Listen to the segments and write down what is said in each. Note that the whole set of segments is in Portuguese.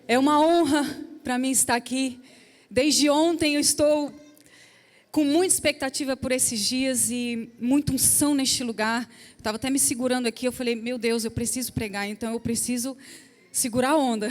É uma honra para mim estar aqui. Desde ontem eu estou com muita expectativa por esses dias e muita unção neste lugar. Estava até me segurando aqui, eu falei, meu Deus, eu preciso pregar, então eu preciso segurar a onda.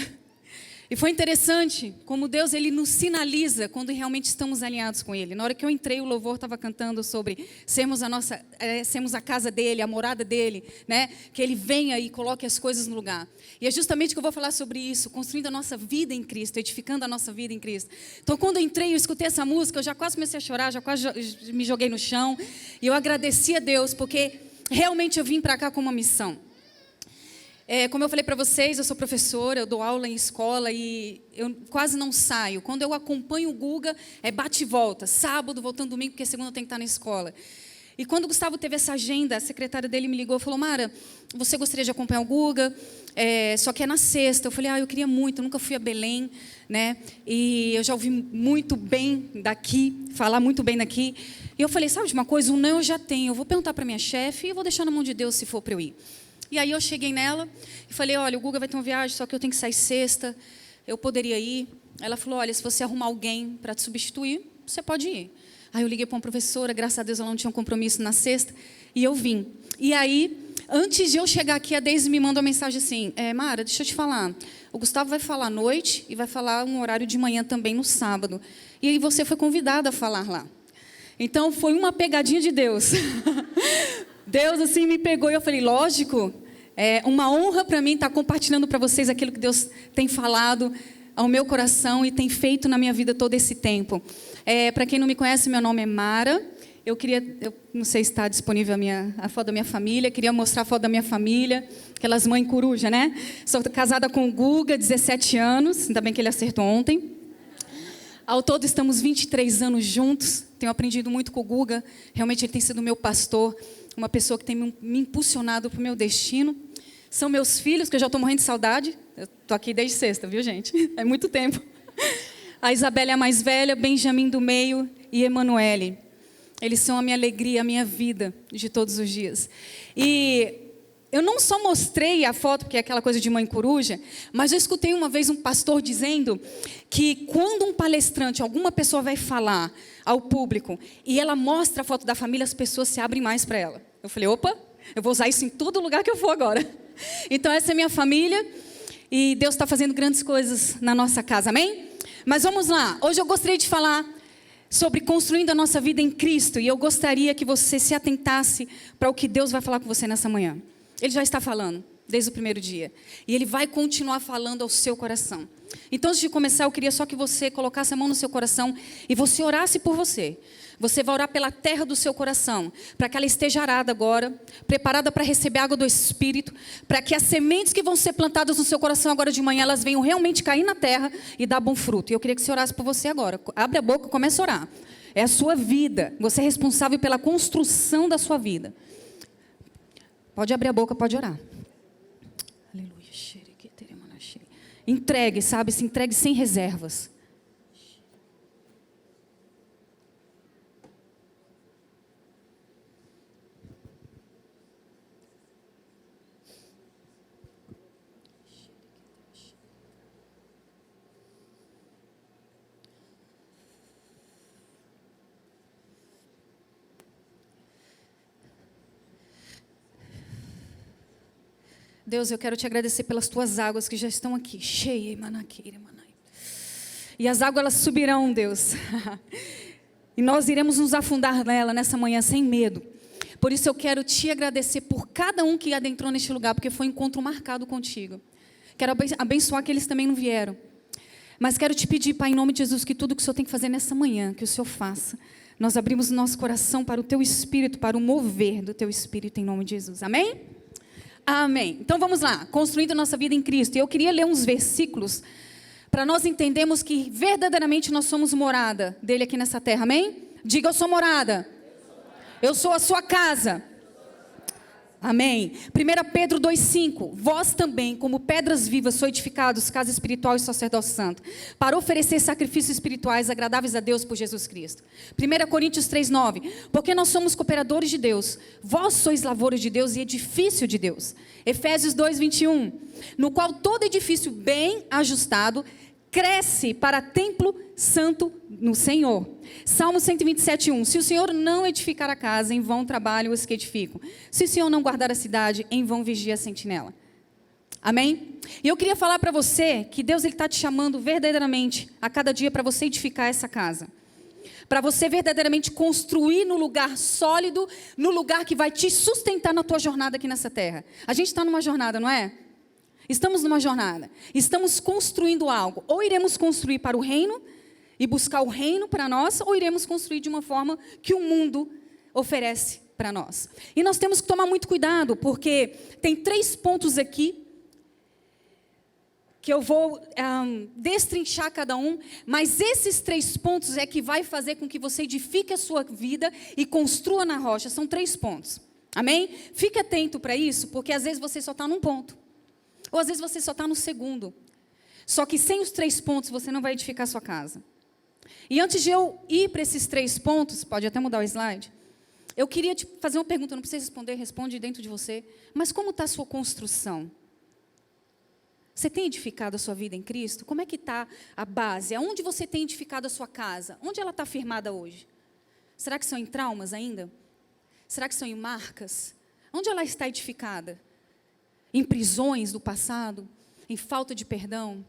E foi interessante como Deus ele nos sinaliza quando realmente estamos alinhados com Ele. Na hora que eu entrei, o louvor estava cantando sobre sermos a casa dEle, a morada dEle, né? Que Ele venha e coloque as coisas no lugar. E é justamente que eu vou falar sobre isso, construindo a nossa vida em Cristo, edificando a nossa vida em Cristo. Então, quando eu entrei, eu escutei essa música, eu já quase comecei a chorar, já quase me joguei no chão. E eu agradeci a Deus, porque realmente eu vim para cá com uma missão. Como eu falei para vocês, eu sou professora, eu dou aula em escola e eu quase não saio. Quando eu acompanho o Guga, bate e volta. Sábado, voltando domingo, porque segunda eu tenho que estar na escola. E quando o Gustavo teve essa agenda, a secretária dele me ligou e falou, Mara, você gostaria de acompanhar o Guga? Só que é na sexta. Eu falei, eu queria muito, eu nunca fui a Belém, né? E eu já ouvi muito bem daqui, falar muito bem daqui. E eu falei, sabe de uma coisa? Um não eu já tenho. Eu vou perguntar para minha chefe e eu vou deixar na mão de Deus se for para eu ir. E aí eu cheguei nela e falei, olha, o Guga vai ter uma viagem, só que eu tenho que sair sexta, eu poderia ir. Ela falou, olha, se você arrumar alguém para te substituir, você pode ir. Aí eu liguei para uma professora, graças a Deus ela não tinha um compromisso na sexta, e eu vim. E aí, antes de eu chegar aqui, a Deise me mandou uma mensagem assim, Mara, deixa eu te falar, o Gustavo vai falar à noite e vai falar um horário de manhã também no sábado. E aí você foi convidada a falar lá. Então, foi uma pegadinha de Deus. Deus assim me pegou e eu falei, lógico, é uma honra para mim estar compartilhando para vocês aquilo que Deus tem falado ao meu coração e tem feito na minha vida todo esse tempo. Para quem não me conhece, meu nome é Mara. Eu não sei se está disponível a foto da minha família, queria mostrar a foto da minha família, aquelas mães coruja, né? Sou casada com o Guga, 17 anos, ainda bem que ele acertou ontem. Ao todo estamos 23 anos juntos, tenho aprendido muito com o Guga, realmente ele tem sido meu pastor, uma pessoa que tem me impulsionado para o meu destino. São meus filhos, que eu já estou morrendo de saudade. Eu estou aqui desde sexta, viu, gente? É muito tempo. A Isabela é a mais velha, Benjamin do meio e Emanuele. Eles são a minha alegria, a minha vida de todos os dias. E eu não só mostrei a foto, porque é aquela coisa de mãe coruja, mas eu escutei uma vez um pastor dizendo que quando um palestrante, alguma pessoa vai falar ao público e ela mostra a foto da família, as pessoas se abrem mais para ela. Eu falei, opa, eu vou usar isso em todo lugar que eu for agora. Então essa é a minha família e Deus está fazendo grandes coisas na nossa casa, amém? Mas vamos lá, hoje eu gostaria de falar sobre construindo a nossa vida em Cristo e eu gostaria que você se atentasse para o que Deus vai falar com você nessa manhã. Ele já está falando desde o primeiro dia e Ele vai continuar falando ao seu coração. Então, antes de começar, eu queria só que você colocasse a mão no seu coração e você orasse por você. Você vai orar pela terra do seu coração, para que ela esteja arada agora, preparada para receber a água do Espírito, para que as sementes que vão ser plantadas no seu coração agora de manhã, elas venham realmente cair na terra e dar bom fruto. E eu queria que você orasse por você agora. Abre a boca e comece a orar. É a sua vida. Você é responsável pela construção da sua vida. Pode abrir a boca, pode orar. Aleluia. Entregue, sabe? Se entregue sem reservas. Deus, eu quero te agradecer pelas tuas águas que já estão aqui. E as águas elas subirão, Deus. E nós iremos nos afundar nela nessa manhã sem medo. Por isso eu quero te agradecer por cada um que adentrou neste lugar, porque foi um encontro marcado contigo. Quero abençoar aqueles que também não vieram. Mas quero te pedir, Pai, em nome de Jesus, que tudo que o Senhor tem que fazer nessa manhã, que o Senhor faça. Nós abrimos o nosso coração para o teu Espírito, para o mover do teu Espírito, em nome de Jesus. Amém? Amém. Então vamos lá, construindo a nossa vida em Cristo. E eu queria ler uns versículos para nós entendermos que verdadeiramente nós somos morada dele aqui nessa terra. Amém? Diga, eu sou morada. Eu sou a sua casa. Amém. 1 Pedro 2,5. Vós também, como pedras vivas, sois edificados, casa espiritual e sacerdócio santo, para oferecer sacrifícios espirituais agradáveis a Deus por Jesus Cristo. 1 Coríntios 3,9. Porque nós somos cooperadores de Deus, vós sois lavouras de Deus e edifício de Deus. Efésios 2,21. No qual todo edifício bem ajustado cresce para templo santo no Senhor. Salmo 127:1. Se o Senhor não edificar a casa, em vão trabalham os que edificam. Se o Senhor não guardar a cidade, em vão vigia a sentinela. Amém? E eu queria falar para você que Deus está te chamando verdadeiramente a cada dia para você edificar essa casa. Para você verdadeiramente construir no lugar sólido, no lugar que vai te sustentar na tua jornada aqui nessa terra. A gente está numa jornada, não é? Estamos numa jornada. Estamos construindo algo. Ou iremos construir para o reino e buscar o reino para nós, ou iremos construir de uma forma que o mundo oferece para nós. E nós temos que tomar muito cuidado, porque tem 3 pontos aqui que eu vou destrinchar cada um, mas esses 3 pontos é que vai fazer com que você edifique a sua vida e construa na rocha. São 3 pontos. Amém? Fique atento para isso, porque às vezes você só está num ponto. Ou às vezes você só está no segundo. Só que sem os 3 pontos você não vai edificar a sua casa. E antes de eu ir para esses 3 pontos, pode até mudar o slide, eu queria te fazer uma pergunta, não precisa responder, responde dentro de você. Mas como está a sua construção? Você tem edificado a sua vida em Cristo? Como é que está a base? Aonde você tem edificado a sua casa? Onde ela está firmada hoje? Será que são em traumas ainda? Será que são em marcas? Onde ela está edificada? Em prisões do passado? Em falta de perdão?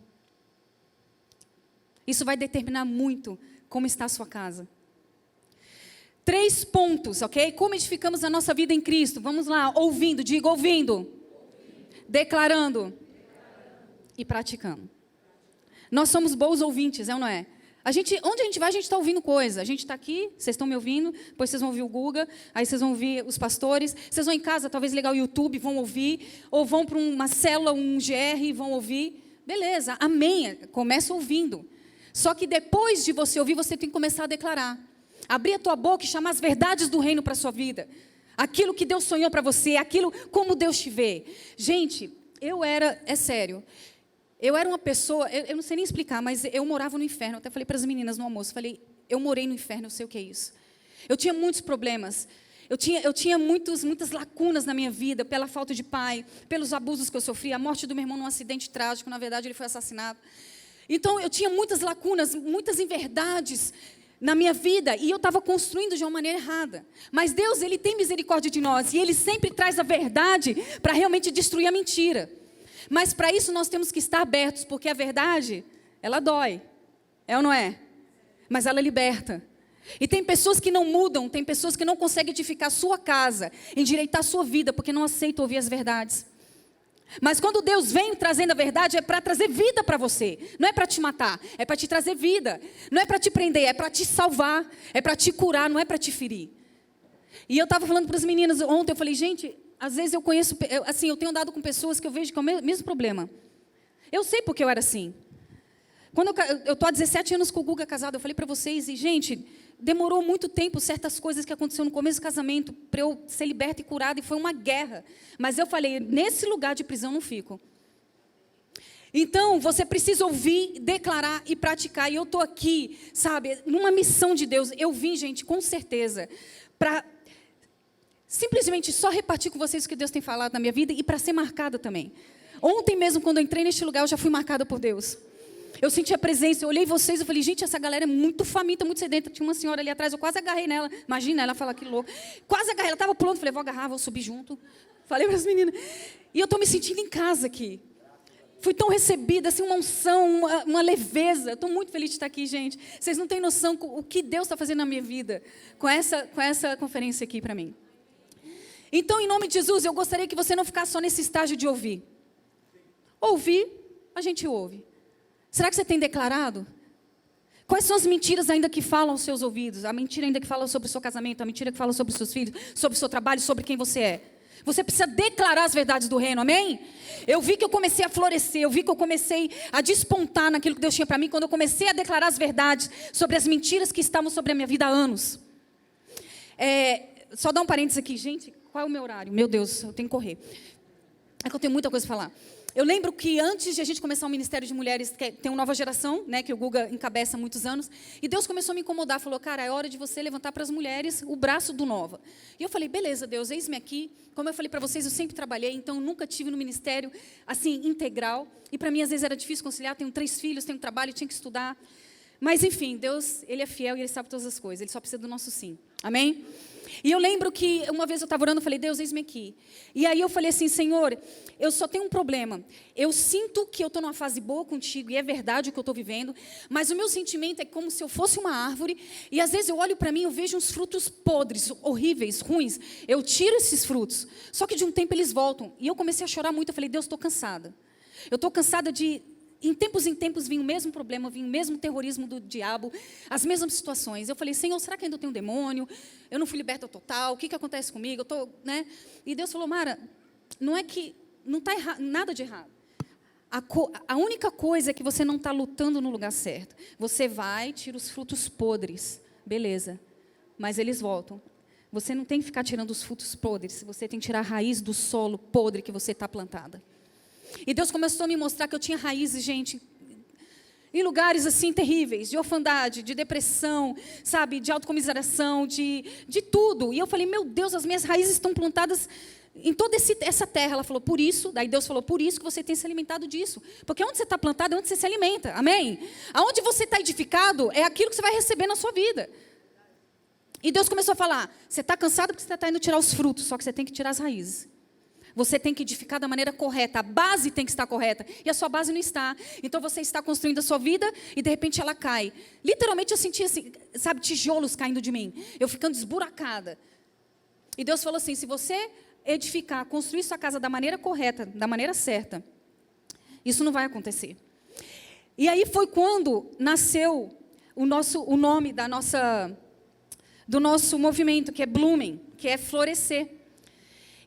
Isso vai determinar muito como está a sua casa. 3 pontos, ok? Como edificamos a nossa vida em Cristo? Vamos lá, ouvindo, diga ouvindo. Declarando. E praticando. Nós somos bons ouvintes, é ou não é? Onde a gente vai, a gente está ouvindo coisa. A gente está aqui, vocês estão me ouvindo, depois vocês vão ouvir o Guga, aí vocês vão ouvir os pastores, vocês vão em casa, talvez ligar o YouTube, vão ouvir, ou vão para uma célula, um GR e vão ouvir. Beleza, amém, começa ouvindo. Só que depois de você ouvir, você tem que começar a declarar. Abrir a tua boca e chamar as verdades do reino para a sua vida. Aquilo que Deus sonhou para você, aquilo como Deus te vê. Gente, é sério, eu era uma pessoa, eu não sei nem explicar, mas eu morava no inferno. Eu até falei para as meninas no almoço, falei, eu morei no inferno, eu sei o que é isso. Eu tinha muitos problemas. Eu tinha muitas lacunas na minha vida, pela falta de pai, pelos abusos que eu sofri, a morte do meu irmão num acidente trágico, na verdade ele foi assassinado. Então, eu tinha muitas lacunas, muitas inverdades na minha vida, e eu estava construindo de uma maneira errada. Mas Deus, Ele tem misericórdia de nós, e Ele sempre traz a verdade para realmente destruir a mentira. Mas para isso nós temos que estar abertos, porque a verdade, ela dói, é ou não é? Mas ela liberta. E tem pessoas que não mudam, tem pessoas que não conseguem edificar a sua casa, endireitar a sua vida, porque não aceitam ouvir as verdades. Mas quando Deus vem trazendo a verdade, é para trazer vida para você. Não é para te matar, é para te trazer vida. Não é para te prender, é para te salvar. É para te curar, não é para te ferir. E eu estava falando para as meninas ontem, eu falei, gente, às vezes eu conheço, eu tenho andado com pessoas que eu vejo que é o mesmo problema. Eu sei porque eu era assim. Quando eu estou há 17 anos com o Guga casado, eu falei para vocês, e gente, demorou muito tempo certas coisas que aconteceram no começo do casamento para eu ser liberta e curada, e foi uma guerra. Mas eu falei, nesse lugar de prisão não fico. Então, você precisa ouvir, declarar e praticar. E eu estou aqui, sabe, numa missão de Deus. Eu vim, gente, com certeza, para simplesmente só repartir com vocês o que Deus tem falado na minha vida e para ser marcada também. Ontem mesmo, quando eu entrei neste lugar, eu já fui marcada por Deus. Eu senti a presença, eu olhei vocês, eu falei, gente, essa galera é muito faminta, muito sedenta. Tinha uma senhora ali atrás, eu quase agarrei nela. Imagina, ela fala que louco. Quase agarrei, ela estava pulando, falei, vou agarrar, vou subir junto. Falei para as meninas. E eu estou me sentindo em casa aqui. Fui tão recebida, assim, uma unção, uma leveza. Estou muito feliz de estar aqui, gente. Vocês não têm noção o que Deus está fazendo na minha vida com essa conferência aqui para mim. Então, em nome de Jesus, eu gostaria que você não ficasse só nesse estágio de ouvir. Ouvir, a gente ouve. Será que você tem declarado? Quais são as mentiras ainda que falam aos seus ouvidos? A mentira ainda que fala sobre o seu casamento, a mentira que fala sobre os seus filhos, sobre o seu trabalho, sobre quem você é. Você precisa declarar as verdades do reino, amém? Eu vi que eu comecei a florescer, eu vi que eu comecei a despontar naquilo que Deus tinha para mim, quando eu comecei a declarar as verdades sobre as mentiras que estavam sobre a minha vida há anos. Só dar um parênteses aqui, gente, Qual é o meu horário? Meu Deus, eu tenho que correr. É que eu tenho muita coisa para falar. Eu lembro que antes de a gente começar o Ministério de Mulheres, que tem uma nova geração, né, que o Guga encabeça há muitos anos, e Deus começou a me incomodar, falou, cara, é hora de você levantar para as mulheres o braço do Nova. E eu falei, beleza, Deus, eis-me aqui. Como eu falei para vocês, eu sempre trabalhei, então eu nunca tive no ministério, assim, integral. E para mim, às vezes, era difícil conciliar. Tenho 3 filhos, tenho trabalho, tinha que estudar. Mas, enfim, Deus, Ele é fiel e Ele sabe todas as coisas. Ele só precisa do nosso sim. Amém? E eu lembro que uma vez eu estava orando, eu falei, Deus, eis-me aqui. E aí eu falei assim, Senhor, eu só tenho um problema. Eu sinto que eu estou numa fase boa contigo, e é verdade o que eu estou vivendo, mas o meu sentimento é como se eu fosse uma árvore, e às vezes eu olho para mim e eu vejo uns frutos podres, horríveis, ruins. Eu tiro esses frutos, só que de um tempo eles voltam. E eu comecei a chorar muito, eu falei, Deus, estou cansada. Eu estou cansada de... Em tempos vinha o mesmo problema, vinha o mesmo terrorismo do diabo, as mesmas situações. Eu falei, Senhor, será que ainda tem um demônio? Eu não fui liberta total, o que acontece comigo? Né? E Deus falou, Mara, não é que não está nada de errado. A única coisa é que você não está lutando no lugar certo. Você vai, tira os frutos podres, beleza, mas eles voltam. Você não tem que ficar tirando os frutos podres, você tem que tirar a raiz do solo podre que você está plantada. E Deus começou a me mostrar que eu tinha raízes, gente, em lugares assim terríveis, de orfandade, de depressão, sabe, de autocomiseração, de tudo. E eu falei, meu Deus, as minhas raízes estão plantadas em toda essa terra. Ela falou, por isso, daí Deus falou, por isso que você tem se alimentado disso. Porque onde você está plantado é onde você se alimenta, amém? Aonde você está edificado é aquilo que você vai receber na sua vida. E Deus começou a falar, você está cansado porque você está indo tirar os frutos, só que você tem que tirar as raízes. Você tem que edificar da maneira correta, a base tem que estar correta, e a sua base não está. Então você está construindo a sua vida e de repente ela cai. Literalmente eu senti assim, sabe, tijolos caindo de mim, eu ficando esburacada. E Deus falou assim, se você edificar, construir sua casa da maneira correta, da maneira certa, isso não vai acontecer. E aí foi quando nasceu o nome do nosso movimento, que é Blooming, que é florescer.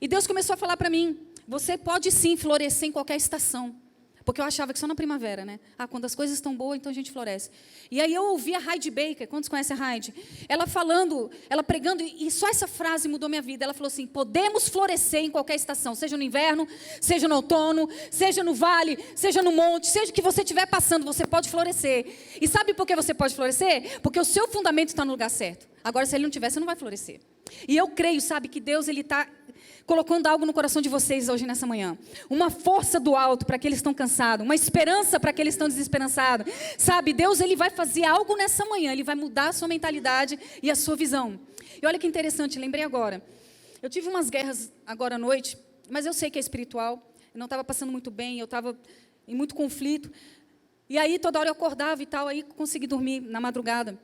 E Deus começou a falar para mim, você pode sim florescer em qualquer estação. Porque eu achava que só na primavera, né? Quando as coisas estão boas, então a gente floresce. E aí eu ouvi a Heidi Baker, quantos conhecem a Heidi? Ela falando, ela pregando, e só essa frase mudou minha vida. Ela falou assim, podemos florescer em qualquer estação, seja no inverno, seja no outono, seja no vale, seja no monte, seja o que você estiver passando, você pode florescer. E sabe por que você pode florescer? Porque o seu fundamento está no lugar certo. Agora, se ele não tiver, você não vai florescer. E eu creio, sabe, que Deus, Ele está colocando algo no coração de vocês hoje, nessa manhã. Uma força do alto para aqueles que estão cansados. Uma esperança para aqueles que estão desesperançados. Sabe, Deus, Ele vai fazer algo nessa manhã. Ele vai mudar a sua mentalidade e a sua visão. E olha que interessante, lembrei agora. Eu tive umas guerras agora à noite, mas eu sei que é espiritual. Eu não estava passando muito bem, eu estava em muito conflito. E aí, toda hora eu acordava e tal, aí consegui dormir na madrugada.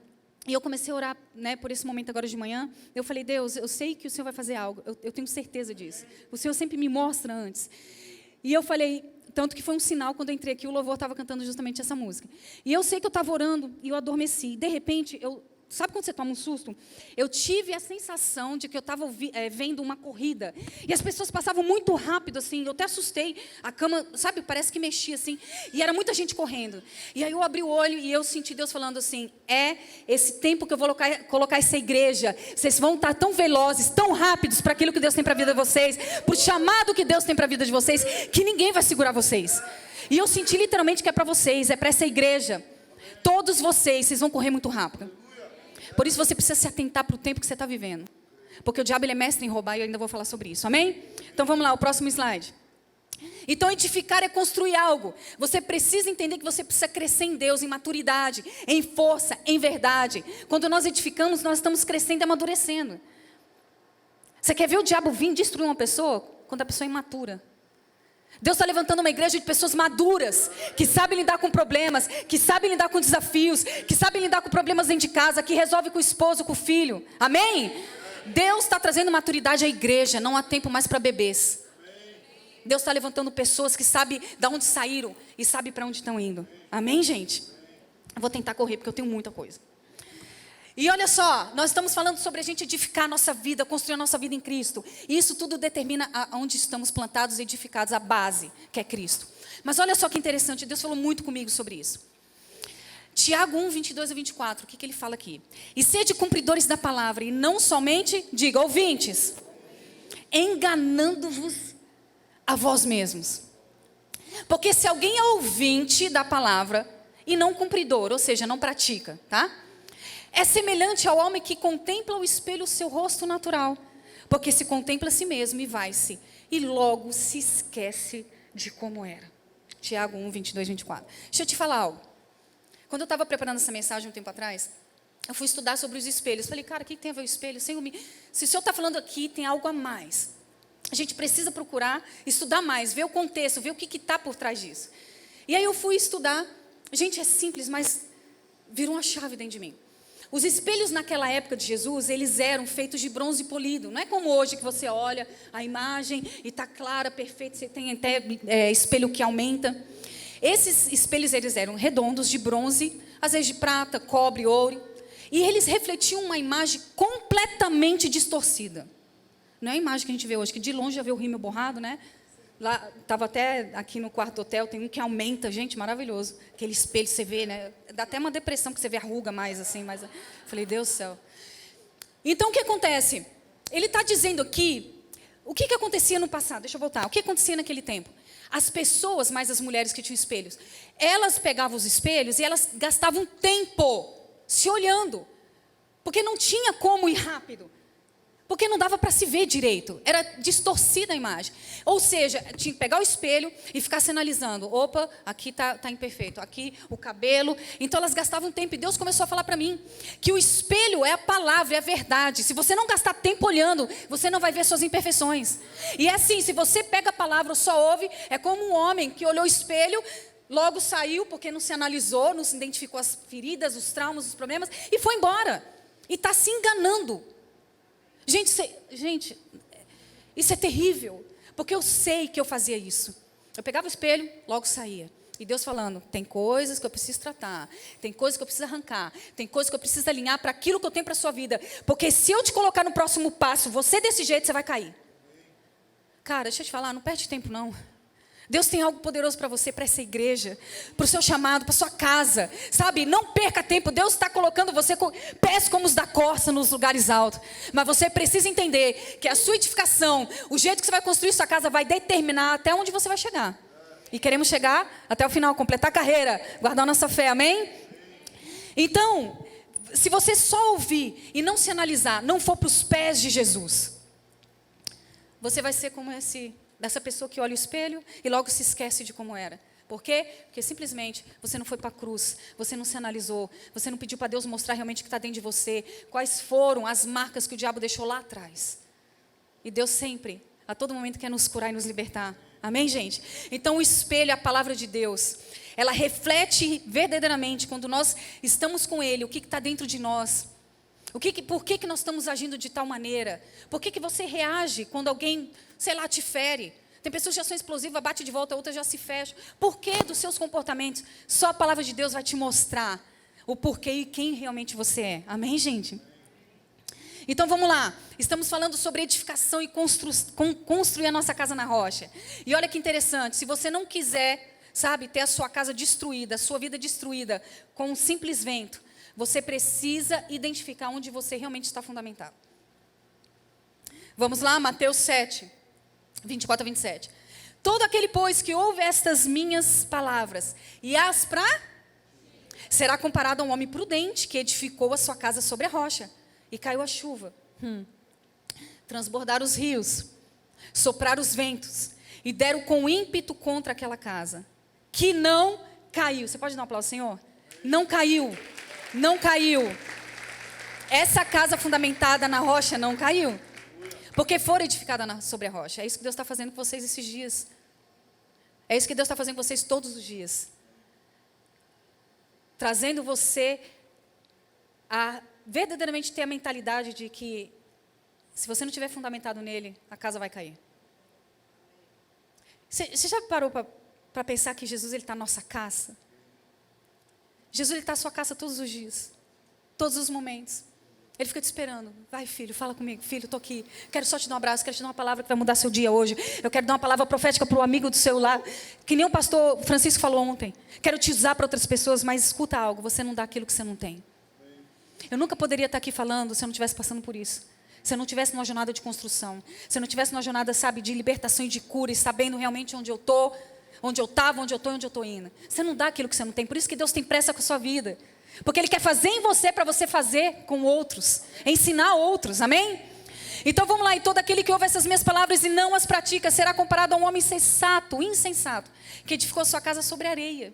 E eu comecei a orar, né, por esse momento agora de manhã. Eu falei, Deus, eu sei que o Senhor vai fazer algo. Eu tenho certeza disso. O Senhor sempre me mostra antes. E eu falei, tanto que foi um sinal, quando eu entrei aqui, o louvor estava cantando justamente essa música. E eu sei que eu estava orando e eu adormeci. E de repente, sabe quando você toma um susto? Eu tive a sensação de que eu estava vendo uma corrida. E as pessoas passavam muito rápido, assim. Eu até assustei. A cama, sabe, parece que mexia, assim. E era muita gente correndo. E aí eu abri o olho e eu senti Deus falando assim, é esse tempo que eu vou colocar essa igreja. Vocês vão estar tão velozes, tão rápidos para aquilo que Deus tem para a vida de vocês, para o chamado que Deus tem para a vida de vocês, que ninguém vai segurar vocês. E eu senti literalmente que é para vocês, é para essa igreja. Todos vocês vão correr muito rápido. Por isso você precisa se atentar para o tempo que você está vivendo. Porque o diabo, ele é mestre em roubar e eu ainda vou falar sobre isso. Amém? Então vamos lá, o próximo slide. Então edificar é construir algo. Você precisa entender que você precisa crescer em Deus, em maturidade, em força, em verdade. Quando nós edificamos, nós estamos crescendo e amadurecendo. Você quer ver o diabo vir destruir uma pessoa? Quando a pessoa é imatura. Deus está levantando uma igreja de pessoas maduras, que sabem lidar com problemas, que sabem lidar com desafios, que sabem lidar com problemas dentro de casa, que resolve com o esposo, com o filho. Amém? Deus está trazendo maturidade à igreja, não há tempo mais para bebês. Deus está levantando pessoas que sabem de onde saíram e sabem para onde estão indo. Amém, gente? Eu vou tentar correr porque eu tenho muita coisa. E olha só, nós estamos falando sobre a gente edificar a nossa vida, construir a nossa vida em Cristo. E isso tudo determina aonde estamos plantados e edificados, a base, que é Cristo. Mas olha só que interessante, Deus falou muito comigo sobre isso. Tiago 1, 22 a 24, o que ele fala aqui? E sede cumpridores da palavra, e não somente, diga, ouvintes. enganando-vos a vós mesmos. Porque se alguém é ouvinte da palavra e não cumpridor, ou seja, não pratica, tá? É semelhante ao homem que contempla ao espelho o seu rosto natural, porque se contempla a si mesmo e vai-se, e logo se esquece de como era. Tiago 1, 22, 24. Deixa eu te falar algo. Quando eu estava preparando essa mensagem um tempo atrás, eu fui estudar sobre os espelhos. Falei, cara, o que tem a ver o espelho? Senhor, se o Senhor está falando aqui, tem algo a mais. A gente precisa procurar estudar mais, ver o contexto, ver o que está por trás disso. E aí eu fui estudar. Gente, é simples, mas virou uma chave dentro de mim. Os espelhos naquela época de Jesus, eles eram feitos de bronze polido. Não é como hoje que você olha a imagem e está clara, perfeita, você tem até espelho que aumenta. Esses espelhos, eles eram redondos, de bronze, às vezes de prata, cobre, ouro. E eles refletiam uma imagem completamente distorcida. Não é a imagem que a gente vê hoje, que de longe já vê o rímel borrado, né? Lá, estava até aqui no quarto do hotel, tem um que aumenta, gente, maravilhoso. Aquele espelho, você vê, né? Dá até uma depressão, que você vê a ruga mais, assim. Mas falei, Deus do céu. Então, o que acontece? Ele está dizendo aqui, o que acontecia no passado? Deixa eu voltar. O que acontecia naquele tempo? As pessoas, mais as mulheres que tinham espelhos, elas pegavam os espelhos e elas gastavam tempo se olhando. Porque não tinha como ir rápido. Porque não dava para se ver direito. Era distorcida a imagem. Ou seja, tinha que pegar o espelho e ficar se analisando. Opa, aqui está imperfeito. Aqui o cabelo. Então elas gastavam tempo. E Deus começou a falar para mim que o espelho é a palavra, é a verdade. Se você não gastar tempo olhando, você não vai ver suas imperfeições. E é assim, se você pega a palavra ou só ouve, é como um homem que olhou o espelho, logo saiu porque não se analisou, não se identificou as feridas, os traumas, os problemas, e foi embora. E está se enganando. Gente, isso é terrível, porque eu sei que eu fazia isso. Eu pegava o espelho, logo saía. E Deus falando, tem coisas que eu preciso tratar, tem coisas que eu preciso arrancar, tem coisas que eu preciso alinhar para aquilo que eu tenho para a sua vida. Porque se eu te colocar no próximo passo, você desse jeito, você vai cair. Cara, deixa eu te falar, não perde tempo não. Deus tem algo poderoso para você, para essa igreja, para o seu chamado, para a sua casa, sabe? Não perca tempo, Deus está colocando você com pés como os da corça nos lugares altos, mas você precisa entender que a sua edificação, o jeito que você vai construir sua casa vai determinar até onde você vai chegar, e queremos chegar até o final, completar a carreira, guardar nossa fé, amém? Então, se você só ouvir e não se analisar, não for para os pés de Jesus, você vai ser como dessa pessoa que olha o espelho e logo se esquece de como era. Por quê? Porque simplesmente você não foi para a cruz, você não se analisou, você não pediu para Deus mostrar realmente o que está dentro de você, quais foram as marcas que o diabo deixou lá atrás. E Deus sempre, a todo momento, quer nos curar e nos libertar. Amém, gente? Então o espelho é a palavra de Deus. Ela reflete verdadeiramente, quando nós estamos com Ele, o que está dentro de nós. Por que nós estamos agindo de tal maneira? Por que você reage quando alguém, sei lá, te fere? Tem pessoas que já são explosivas, bate de volta, outras já se fecham. Por que dos seus comportamentos? Só a palavra de Deus vai te mostrar o porquê e quem realmente você é. Amém, gente? Então vamos lá. Estamos falando sobre edificação e construir a nossa casa na rocha. E olha que interessante, se você não quiser, sabe, ter a sua casa destruída, a sua vida destruída com um simples vento, você precisa identificar onde você realmente está fundamentado. Vamos lá, Mateus 7, 24 a 27. Todo aquele, pois, que ouve estas minhas palavras e as será comparado a um homem prudente que edificou a sua casa sobre a rocha. E caiu a chuva, transbordar os rios, soprar os ventos, e deram com ímpeto contra aquela casa, que não caiu. Você pode dar um aplauso, Senhor? Não caiu. Não caiu. Essa casa fundamentada na rocha não caiu. Porque foi edificada sobre a rocha. É isso que Deus está fazendo com vocês esses dias. É isso que Deus está fazendo com vocês todos os dias. Trazendo você a verdadeiramente ter a mentalidade de que, se você não tiver fundamentado nele, a casa vai cair. Você já parou para pensar que Jesus está na nossa casa? Jesus está na sua casa todos os dias, todos os momentos. Ele fica te esperando. Vai, filho, fala comigo. Filho, estou aqui. Quero só te dar um abraço, quero te dar uma palavra que vai mudar seu dia hoje. Eu quero dar uma palavra profética para o amigo do seu lar, que nem o pastor Francisco falou ontem. Quero te usar para outras pessoas, mas escuta algo, você não dá aquilo que você não tem. Eu nunca poderia estar aqui falando se eu não estivesse passando por isso. se eu não estivesse numa jornada de construção, se eu não estivesse numa jornada, sabe, de libertação e de cura, e sabendo realmente onde eu estou, onde eu estava, onde eu estou e onde eu estou indo. Você não dá aquilo que você não tem, por isso que Deus tem pressa com a sua vida. Porque Ele quer fazer em você para você fazer com outros, ensinar outros, amém? Então vamos lá, e todo aquele que ouve essas minhas palavras e não as pratica, será comparado a um homem insensato, que edificou sua casa sobre areia.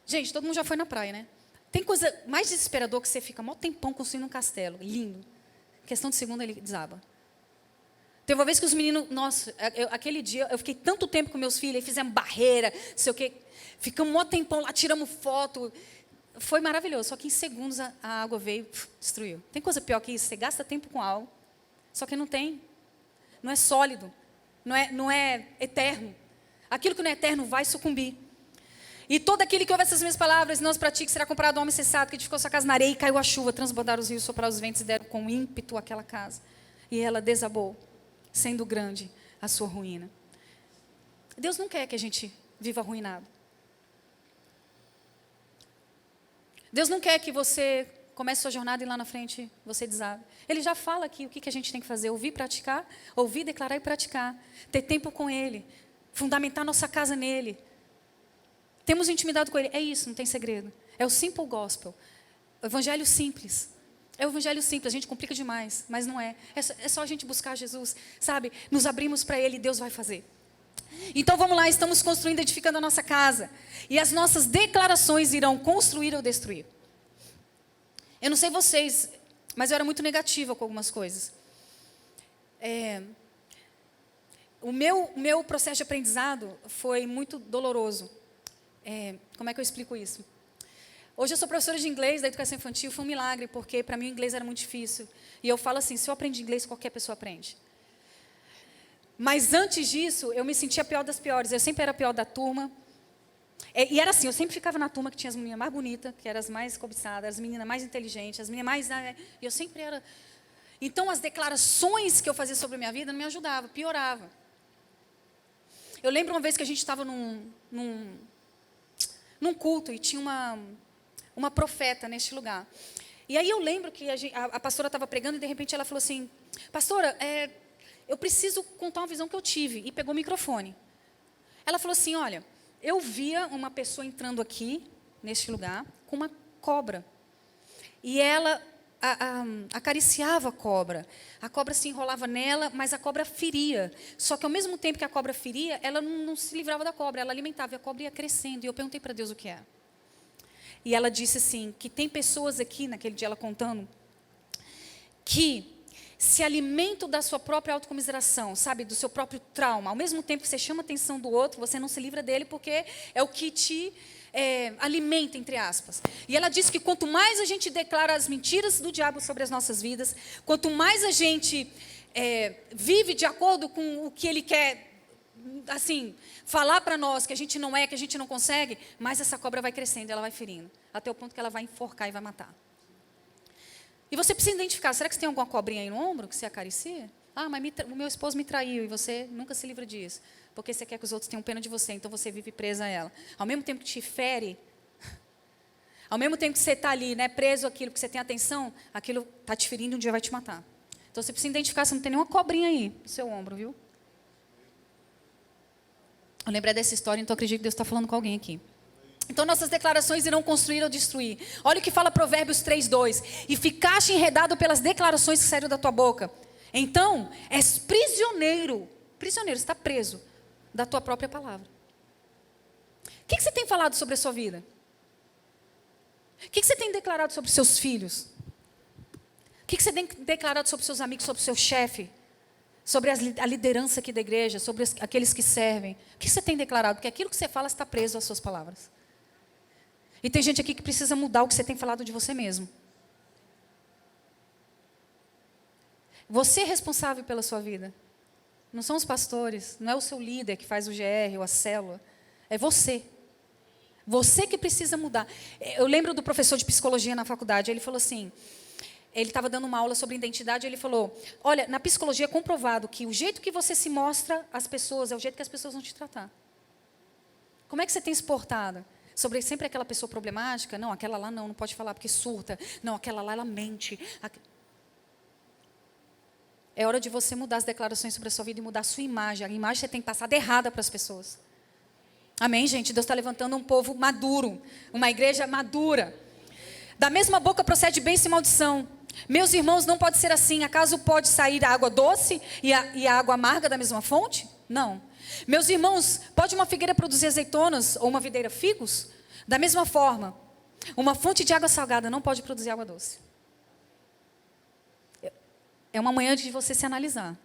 Gente, todo mundo já foi na praia, né? Tem coisa mais desesperadora que você fica mó tempão construindo um castelo, lindo. Questão de segundo ele desaba. Teve uma vez que os meninos, nossa, aquele dia eu fiquei tanto tempo com meus filhos, aí fizemos barreira, não sei o quê, ficamos mó tempão lá, tiramos foto. Foi maravilhoso, só que em segundos a água veio, destruiu. Tem coisa pior que isso, você gasta tempo com algo, só que não é sólido, não é eterno. Aquilo que não é eterno vai sucumbir. E todo aquele que ouve essas minhas palavras e não as pratica será comparado a um homem sensato que edificou sua casa na areia e caiu a chuva, transbordaram os rios, sopraram os ventos e deram com ímpeto aquela casa. E ela desabou, sendo grande a sua ruína. Deus não quer que a gente viva arruinado. Deus não quer que você comece sua jornada e lá na frente você desabe. Ele já fala aqui o que a gente tem que fazer. Ouvir, praticar, ouvir, declarar e praticar. Ter tempo com Ele. Fundamentar nossa casa nele. Temos intimidade com Ele. É isso, não tem segredo. É o simple gospel. O evangelho simples. É o evangelho simples. A gente complica demais, mas não é. É só a gente buscar Jesus, sabe? Nos abrimos para Ele e Deus vai fazer. Então vamos lá, estamos construindo, edificando a nossa casa. E as nossas declarações irão construir ou destruir. Eu não sei vocês, mas eu era muito negativa com algumas coisas. O meu processo de aprendizado foi muito doloroso. Como é que eu explico isso? Hoje eu sou professora de inglês da educação infantil, foi um milagre, porque para mim o inglês era muito difícil. E eu falo assim, se eu aprendi inglês, qualquer pessoa aprende. Mas antes disso, eu me sentia a pior das piores. Eu sempre era a pior da turma. E era assim, eu sempre ficava na turma que tinha as meninas mais bonitas, que eram as mais cobiçadas, as meninas mais inteligentes, as meninas mais... E eu sempre era... Então, as declarações que eu fazia sobre a minha vida não me ajudavam, piorava. Eu lembro uma vez que a gente estava num culto e tinha uma profeta neste lugar. E aí eu lembro que a pastora estava pregando e de repente ela falou assim, pastora, eu preciso contar uma visão que eu tive. E pegou o microfone. Ela falou assim, olha, eu via uma pessoa entrando aqui, neste lugar, com uma cobra. E ela acariciava a cobra se enrolava nela, mas a cobra feria. Só que ao mesmo tempo que a cobra feria, ela não se livrava da cobra, ela alimentava, e a cobra ia crescendo. E eu perguntei para Deus o que era. E ela disse assim, que tem pessoas aqui, naquele dia ela contando, que se alimentam da sua própria autocomiseração, sabe, do seu próprio trauma. Ao mesmo tempo que você chama a atenção do outro, você não se livra dele, porque é o que te alimenta, entre aspas. E ela disse que quanto mais a gente declara as mentiras do diabo sobre as nossas vidas, quanto mais a gente vive de acordo com o que ele quer, assim, falar para nós que a gente não que a gente não consegue, mais essa cobra vai crescendo, ela vai ferindo, até o ponto que ela vai enforcar e vai matar. E você precisa identificar, será que você tem alguma cobrinha aí no ombro que você acaricia? Ah, mas o meu esposo me traiu e você nunca se livra disso. Porque você quer que os outros tenham pena de você, então você vive presa a ela. Ao mesmo tempo que te fere, ao mesmo tempo que você está ali, né, preso àquilo, que você tem atenção, aquilo está te ferindo e um dia vai te matar. Então você precisa identificar se não tem nenhuma cobrinha aí no seu ombro, viu? Eu lembrei dessa história, então acredito que Deus está falando com alguém aqui. Então nossas declarações irão construir ou destruir. Olha o que fala Provérbios 3:2. E ficaste enredado pelas declarações que saíram da tua boca. Então, és prisioneiro, você está preso da tua própria palavra. O que você tem falado sobre a sua vida? O que você tem declarado sobre seus filhos? O que você tem declarado sobre seus amigos, sobre seu chefe? Sobre a liderança aqui da igreja, sobre aqueles que servem? O que você tem declarado? Porque aquilo que você fala está preso às suas palavras. E tem gente aqui que precisa mudar o que você tem falado de você mesmo. Você é responsável pela sua vida. Não são os pastores, não é o seu líder que faz o GR ou a célula. É você. Você que precisa mudar. Eu lembro do professor de psicologia na faculdade, ele falou assim, ele estava dando uma aula sobre identidade, ele falou, olha, na psicologia é comprovado que o jeito que você se mostra às pessoas é o jeito que as pessoas vão te tratar. Como é que você tem se portado? Sobre sempre aquela pessoa problemática? Não, aquela lá não pode falar porque surta. Não, aquela lá ela mente. É hora de você mudar as declarações sobre a sua vida e mudar a sua imagem. A imagem que você tem passado errada para as pessoas. Amém, gente? Deus está levantando um povo maduro, uma igreja madura. Da mesma boca procede bênção e maldição. Meus irmãos, não pode ser assim. Acaso pode sair a água doce e a água amarga da mesma fonte? Não. Meus irmãos, pode uma figueira produzir azeitonas ou uma videira figos? Da mesma forma, uma fonte de água salgada não pode produzir água doce. É uma manhã de você se analisar.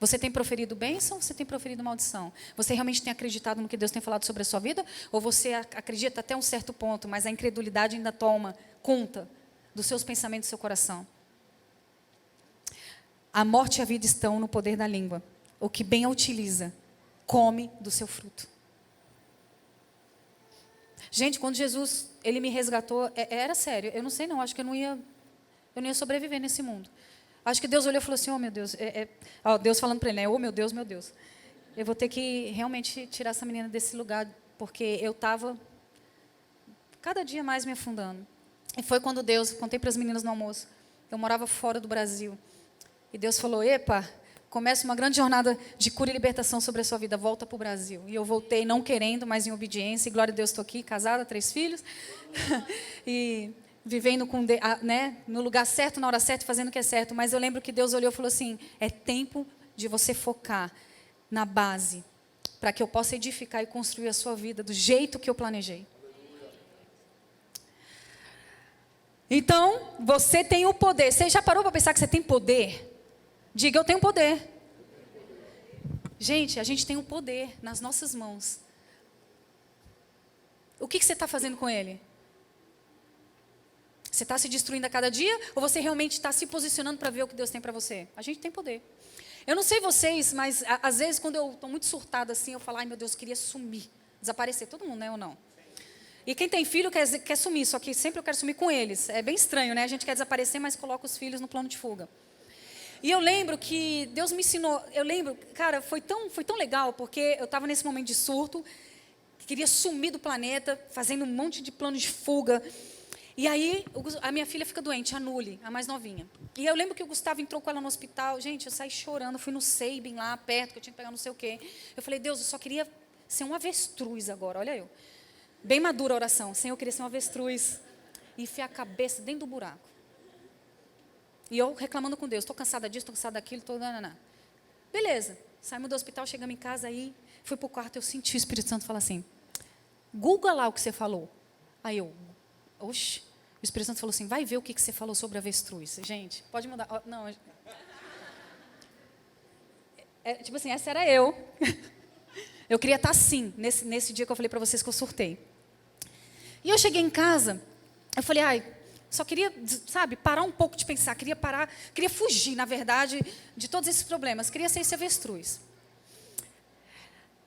Você tem proferido bênção ou você tem proferido maldição? Você realmente tem acreditado no que Deus tem falado sobre a sua vida? Ou você acredita até um certo ponto, mas a incredulidade ainda toma conta dos seus pensamentos e do seu coração? A morte e a vida estão no poder da língua. O que bem a utiliza, come do seu fruto. Gente, quando Jesus, ele me resgatou, era sério. Eu não sei não, acho que eu não ia sobreviver nesse mundo. Acho que Deus olhou e falou assim, oh meu Deus, Deus falando para ele, né? Oh meu Deus, eu vou ter que realmente tirar essa menina desse lugar, porque eu estava cada dia mais me afundando. E foi quando Deus, contei para as meninas no almoço, eu morava fora do Brasil, e Deus falou, epa, começa uma grande jornada de cura e libertação sobre a sua vida, volta para o Brasil. E eu voltei não querendo, mas em obediência, e glória a Deus, estou aqui, casada, 3 filhos, e vivendo no lugar certo, na hora certa, fazendo o que é certo. Mas eu lembro que Deus olhou e falou assim, é tempo de você focar na base, para que eu possa edificar e construir a sua vida do jeito que eu planejei. Então, você tem o poder. Você já parou para pensar que você tem poder? Diga, eu tenho poder. Gente, a gente tem o poder nas nossas mãos. O que você está fazendo com ele? Você está se destruindo a cada dia? Ou você realmente está se posicionando para ver o que Deus tem para você? A gente tem poder. Eu não sei vocês, mas às vezes quando eu estou muito surtada assim, eu falo, ai meu Deus, eu queria sumir, desaparecer. Todo mundo, né, ou não? E quem tem filho quer sumir, só que sempre eu quero sumir com eles. É bem estranho, né? A gente quer desaparecer, mas coloca os filhos no plano de fuga. E eu lembro que Deus me ensinou, cara, foi tão legal, porque eu estava nesse momento de surto, queria sumir do planeta, fazendo um monte de planos de fuga. E aí, a minha filha fica doente, a Nuli, a mais novinha. E eu lembro que o Gustavo entrou com ela no hospital. Gente, eu saí chorando, fui no Sabin lá perto, que eu tinha que pegar não sei o quê. Eu falei, Deus, eu só queria ser um avestruz agora, olha eu. Bem madura a oração. Senhor, eu queria ser um avestruz. E enfiar a cabeça dentro do buraco. E eu reclamando com Deus, estou cansada disso, estou cansada daquilo, estou... Beleza, saímos do hospital, chegamos em casa, aí fui para o quarto, eu senti o Espírito Santo falar assim, Google lá o que você falou. Aí eu, oxe, o Espírito Santo falou assim, vai ver o que você falou sobre avestruz. Gente, pode mudar. Não, tipo assim, essa era eu. Eu queria estar assim, nesse dia que eu falei para vocês que eu surtei. E eu cheguei em casa, eu falei, só queria, sabe, parar um pouco de pensar, queria fugir, na verdade, de todos esses problemas, queria ser esse avestruz.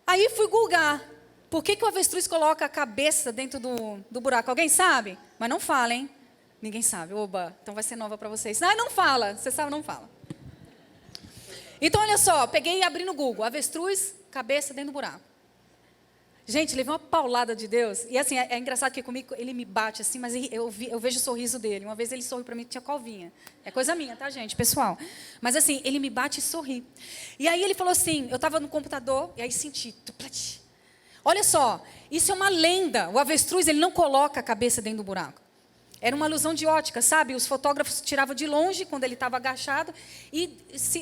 Aí fui googar, por que o avestruz coloca a cabeça dentro do buraco? Alguém sabe? Mas não fala, hein? Ninguém sabe, oba, então vai ser nova para vocês. Não fala, você sabe, não fala. Então, olha só, peguei e abri no Google, avestruz, cabeça dentro do buraco. Gente, levei uma paulada de Deus. E assim, é engraçado que comigo ele me bate assim, mas eu vejo o sorriso dele. Uma vez ele sorriu para mim que tinha covinha. É coisa minha, tá, gente, pessoal? Mas assim, ele me bate e sorri. E aí ele falou assim, eu estava no computador, e aí senti. Olha só, isso é uma lenda. O avestruz, ele não coloca a cabeça dentro do buraco. Era uma ilusão de ótica, sabe? Os fotógrafos tiravam de longe, quando ele estava agachado. E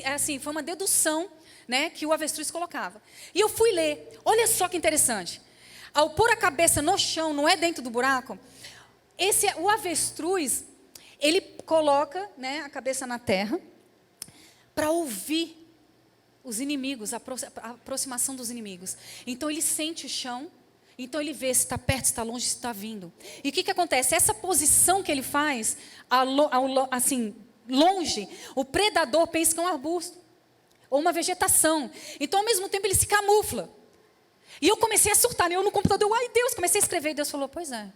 assim, foi uma dedução, né, que o avestruz colocava. E eu fui ler. Olha só que interessante. Ao pôr a cabeça no chão, não é dentro do buraco, o avestruz, ele coloca, né, a cabeça na terra para ouvir os inimigos, a aproximação dos inimigos. Então ele sente o chão, então ele vê se está perto, se está longe, se está vindo. E o que acontece? Essa posição que ele faz, assim, longe, o predador pensa que é um arbusto ou uma vegetação. Então, ao mesmo tempo, ele se camufla. E eu comecei a surtar, eu no computador, ai Deus, comecei a escrever. E Deus falou, pois é,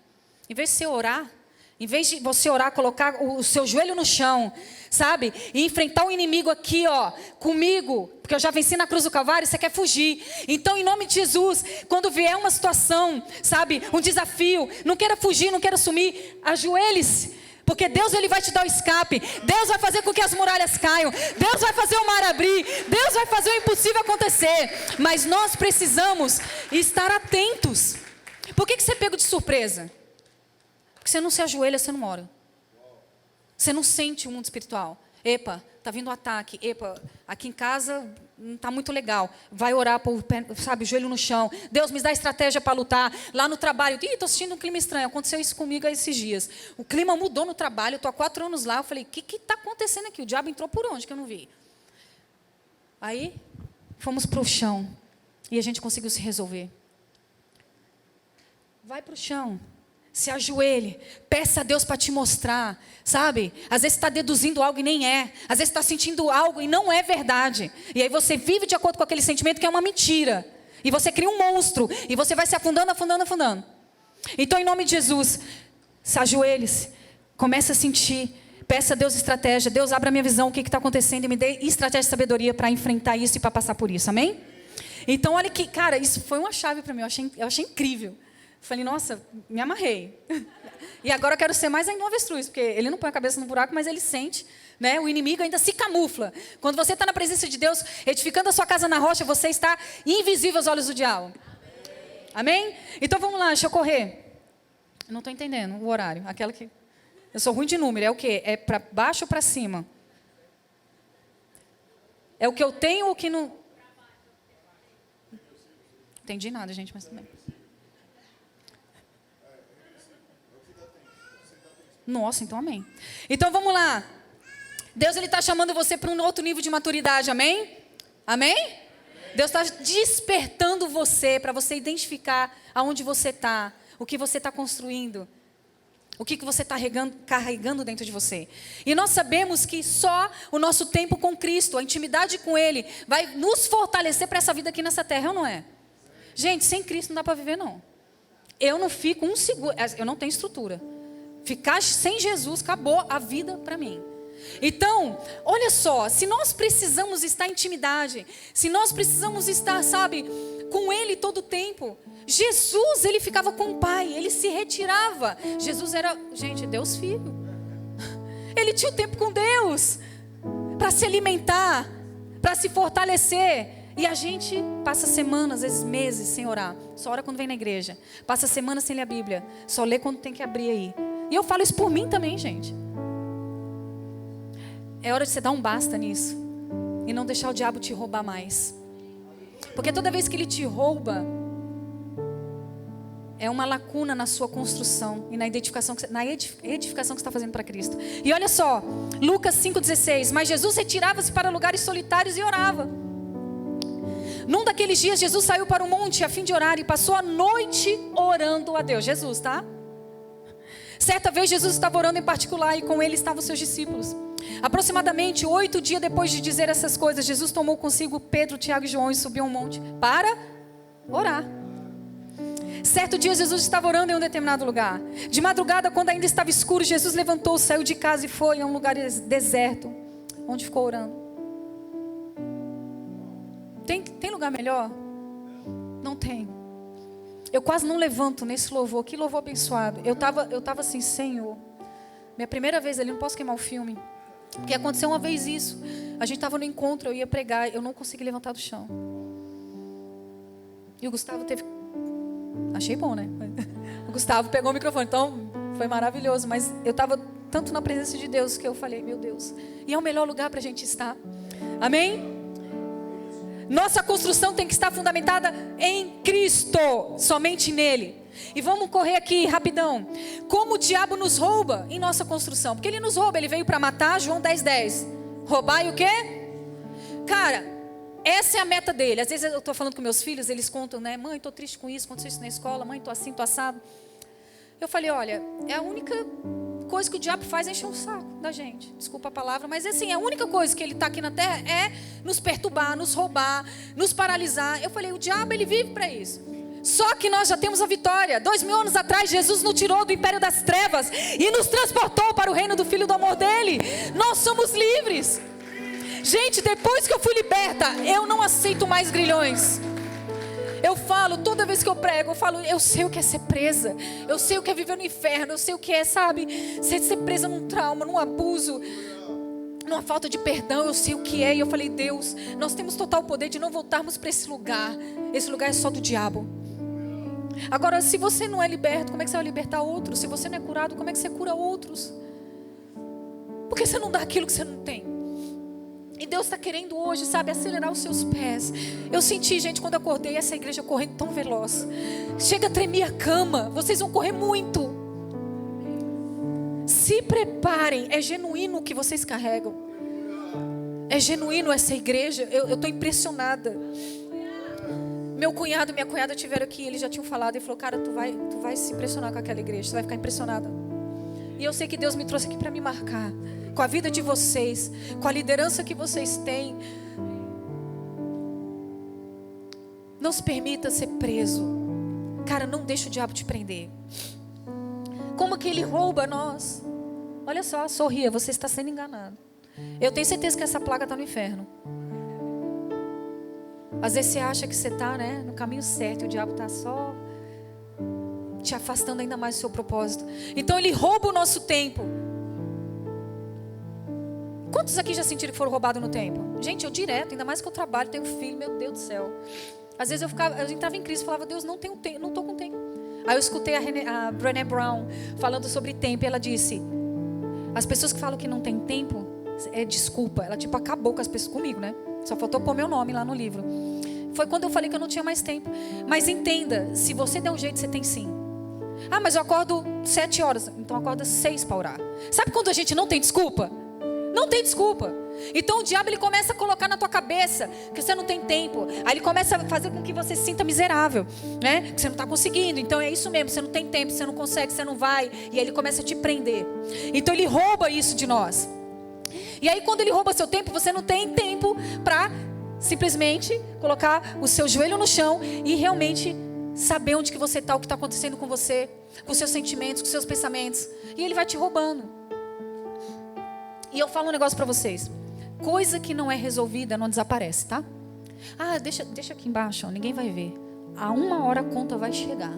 em vez de você orar, em vez de você orar, colocar o seu joelho no chão, sabe? E enfrentar o inimigo aqui, ó, comigo, porque eu já venci na cruz do Calvário, você quer fugir. Então, em nome de Jesus, quando vier uma situação, sabe, um desafio, não queira fugir, não queira sumir, ajoelhe-se. Porque Deus, Ele vai te dar o escape. Deus vai fazer com que as muralhas caiam. Deus vai fazer o mar abrir. Deus vai fazer o impossível acontecer. Mas nós precisamos estar atentos. Por que você é pego de surpresa? Porque você não se ajoelha, você não ora. Você não sente o mundo espiritual. Epa, está vindo um ataque. Epa, aqui em casa não está muito legal. Vai orar, sabe, joelho no chão. Deus, me dá estratégia para lutar. Lá no trabalho, estou sentindo um clima estranho. Aconteceu isso comigo esses dias. O clima mudou no trabalho, eu estou há 4 anos lá. Eu falei, o que está acontecendo aqui? O diabo entrou por onde que eu não vi? Aí, fomos para o chão. E a gente conseguiu se resolver. Vai para o chão. Se ajoelhe, peça a Deus para te mostrar, sabe? Às vezes está deduzindo algo e nem é. Às vezes está sentindo algo e não é verdade. E aí você vive de acordo com aquele sentimento que é uma mentira. E você cria um monstro. E você vai se afundando, afundando, afundando. Então, em nome de Jesus, se ajoelhe-se. Comece a sentir. Peça a Deus estratégia. Deus, abra a minha visão, o que está acontecendo. E me dê estratégia e sabedoria para enfrentar isso e para passar por isso. Amém? Então, olha que, cara, isso foi uma chave para mim. Eu achei incrível. Falei, nossa, me amarrei. E agora eu quero ser mais ainda um avestruz, porque ele não põe a cabeça no buraco, mas ele sente, né? O inimigo ainda se camufla. Quando você está na presença de Deus, edificando a sua casa na rocha, você está invisível aos olhos do diabo. Amém? Então vamos lá, deixa eu correr. Eu não estou entendendo o horário. Aquela que... Eu sou ruim de número, é o quê? É para baixo ou para cima? É o que eu tenho ou o que não... Não entendi nada, gente, mas também. Nossa, então amém. Então vamos lá. Deus, Ele está chamando você para um outro nível de maturidade, amém? Amém? Deus está despertando você para você identificar aonde você está, o que você está construindo, o que você está carregando dentro de você. E nós sabemos que só o nosso tempo com Cristo, a intimidade com Ele, vai nos fortalecer para essa vida aqui nessa terra, ou não é? Gente, sem Cristo não dá para viver, não. Eu não fico um segundo, eu não tenho estrutura. Ficar sem Jesus, acabou a vida para mim. Então, olha só, se nós precisamos estar em intimidade, se nós precisamos estar, sabe, com Ele todo o tempo. Jesus, Ele ficava com o Pai, Ele se retirava. Jesus era, gente, Deus Filho. Ele tinha o tempo com Deus, para se alimentar, para se fortalecer. E a gente passa semanas, às vezes meses sem orar. Só ora quando vem na igreja. Passa semanas sem ler a Bíblia. Só lê quando tem que abrir aí. E eu falo isso por mim também, gente. É hora de você dar um basta nisso. E não deixar o diabo te roubar mais. Porque toda vez que ele te rouba, é uma lacuna na sua construção e na edificação que você está fazendo para Cristo. E olha só, Lucas 5,16. Mas Jesus retirava-se para lugares solitários e orava. Num daqueles dias, Jesus saiu para o monte a fim de orar e passou a noite orando a Deus. Jesus, tá? Certa vez Jesus estava orando em particular e com ele estavam os seus discípulos. Aproximadamente 8 dias depois de dizer essas coisas, Jesus tomou consigo Pedro, Tiago e João e subiu um monte para orar. Certo dia Jesus estava orando em um determinado lugar. De madrugada, quando ainda estava escuro, Jesus levantou, saiu de casa e foi a um lugar deserto, onde ficou orando. Tem lugar melhor? Não tem. Eu quase não levanto nesse louvor. Que louvor abençoado. Eu tava assim, Senhor. Minha primeira vez ali, não posso queimar o filme. Porque aconteceu uma vez isso. A gente estava no encontro, eu ia pregar. Eu não consegui levantar do chão. E o Gustavo teve... Achei bom, né? O Gustavo pegou o microfone. Então, foi maravilhoso. Mas eu estava tanto na presença de Deus que eu falei, meu Deus. E é o melhor lugar para a gente estar. Amém? Nossa construção tem que estar fundamentada em Cristo, somente nele. E vamos correr aqui rapidão. Como o diabo nos rouba em nossa construção? Porque ele nos rouba, ele veio para matar, João 10:10. Roubar e o quê? Cara, essa é a meta dele. Às vezes eu estou falando com meus filhos, eles contam, né? Mãe, estou triste com isso, aconteceu isso na escola. Mãe, estou assim, estou assado. Eu falei, olha, é a única coisa que o diabo faz é encher o saco da gente. Desculpa a palavra, mas assim, a única coisa que ele está aqui na terra é nos perturbar, nos roubar, nos paralisar. Eu falei, o diabo, ele vive para isso. Só que nós já temos a vitória. 2000 anos atrás, Jesus nos tirou do império das trevas e nos transportou para o reino do Filho do amor dele. Nós somos livres. Gente, depois que eu fui liberta, eu não aceito mais grilhões. Eu falo, toda vez que eu prego, eu falo, eu sei o que é ser presa. Eu sei o que é viver no inferno. Eu sei o que é, sabe, ser presa num trauma, num abuso, numa falta de perdão. Eu sei o que é. E eu falei, Deus, nós temos total poder de não voltarmos para esse lugar. Esse lugar é só do diabo. Agora, se você não é liberto, como é que você vai libertar outros? Se você não é curado, como é que você cura outros? Por que você não dá aquilo que você não tem? E Deus está querendo hoje, sabe, acelerar os seus pés. Eu senti, gente, quando acordei, essa igreja correndo tão veloz. Chega a tremer a cama. Vocês vão correr muito. Se preparem. É genuíno o que vocês carregam. É genuíno essa igreja. Eu estou impressionada. Meu cunhado e minha cunhada tiveram aqui. Eles já tinham falado. E falou, cara, tu vai se impressionar com aquela igreja. Você vai ficar impressionada. E eu sei que Deus me trouxe aqui para me marcar. Com a vida de vocês, com a liderança que vocês têm. Não se permita ser preso. Cara, não deixa o diabo te prender. Como que ele rouba nós? Olha só, sorria, você está sendo enganado. Eu tenho certeza que essa plaga está no inferno. Às vezes você acha que você está, né, no caminho certo, e o diabo está só te afastando ainda mais do seu propósito. Então ele rouba o nosso tempo. Quantos aqui já sentiram que foram roubados no tempo? Gente, eu direto, ainda mais que eu trabalho, tenho filho, meu Deus do céu. Às vezes a gente estava em crise e falava, Deus, não tenho tempo, não estou com tempo. Aí eu escutei a Brené Brown falando sobre tempo, e ela disse, as pessoas que falam que não tem tempo, é desculpa. Ela tipo acabou com as pessoas comigo, né? Só faltou pôr meu nome lá no livro. Foi quando eu falei que eu não tinha mais tempo. Mas entenda, se você der um jeito, você tem sim. Ah, mas eu acordo 7 horas, então acorda 6 para orar. Sabe quando a gente não tem desculpa? Não tem desculpa. Então o diabo, ele começa a colocar na tua cabeça que você não tem tempo. Aí ele começa a fazer com que você se sinta miserável, né? Que você não está conseguindo. Então é isso mesmo, você não tem tempo, você não consegue, você não vai. E aí ele começa a te prender. Então ele rouba isso de nós. E aí quando ele rouba seu tempo, você não tem tempo para simplesmente colocar o seu joelho no chão e realmente saber onde que você está, o que está acontecendo com você, com os seus sentimentos, com os seus pensamentos. E ele vai te roubando. E eu falo um negócio para vocês. Coisa que não é resolvida não desaparece, tá? Ah, deixa aqui embaixo, ó, ninguém vai ver. A 1 hora a conta vai chegar.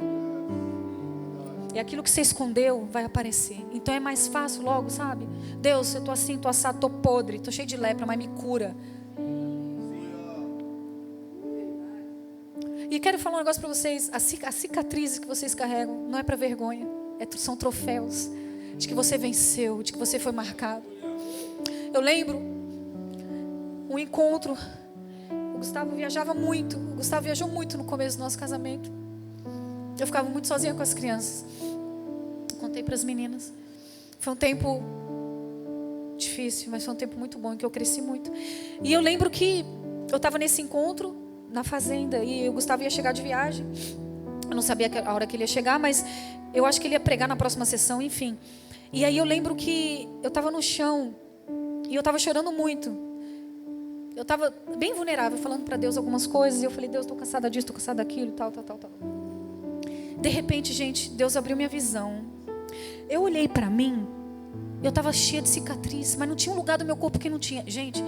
E aquilo que você escondeu vai aparecer. Então é mais fácil logo, sabe? Deus, eu tô assim, tô assado, tô podre, tô cheio de lepra, mas me cura. E quero falar um negócio para vocês. As cicatrizes que vocês carregam não é para vergonha. São troféus de que você venceu, de que você foi marcado. Eu lembro um encontro. O Gustavo viajava muito. O Gustavo viajou muito no começo do nosso casamento. Eu ficava muito sozinha com as crianças. Contei para as meninas. Foi um tempo difícil, mas foi um tempo muito bom, em que eu cresci muito. E eu lembro que eu estava nesse encontro na fazenda e o Gustavo ia chegar de viagem. Eu não sabia a hora que ele ia chegar, mas eu acho que ele ia pregar na próxima sessão, enfim. E aí eu lembro que eu estava no chão e eu estava chorando muito. Eu estava bem vulnerável, falando para Deus algumas coisas. E eu falei, Deus, estou cansada disso, estou cansada daquilo, tal. De repente, gente, Deus abriu minha visão. Eu olhei para mim, eu estava cheia de cicatriz, mas não tinha um lugar do meu corpo que não tinha. Gente,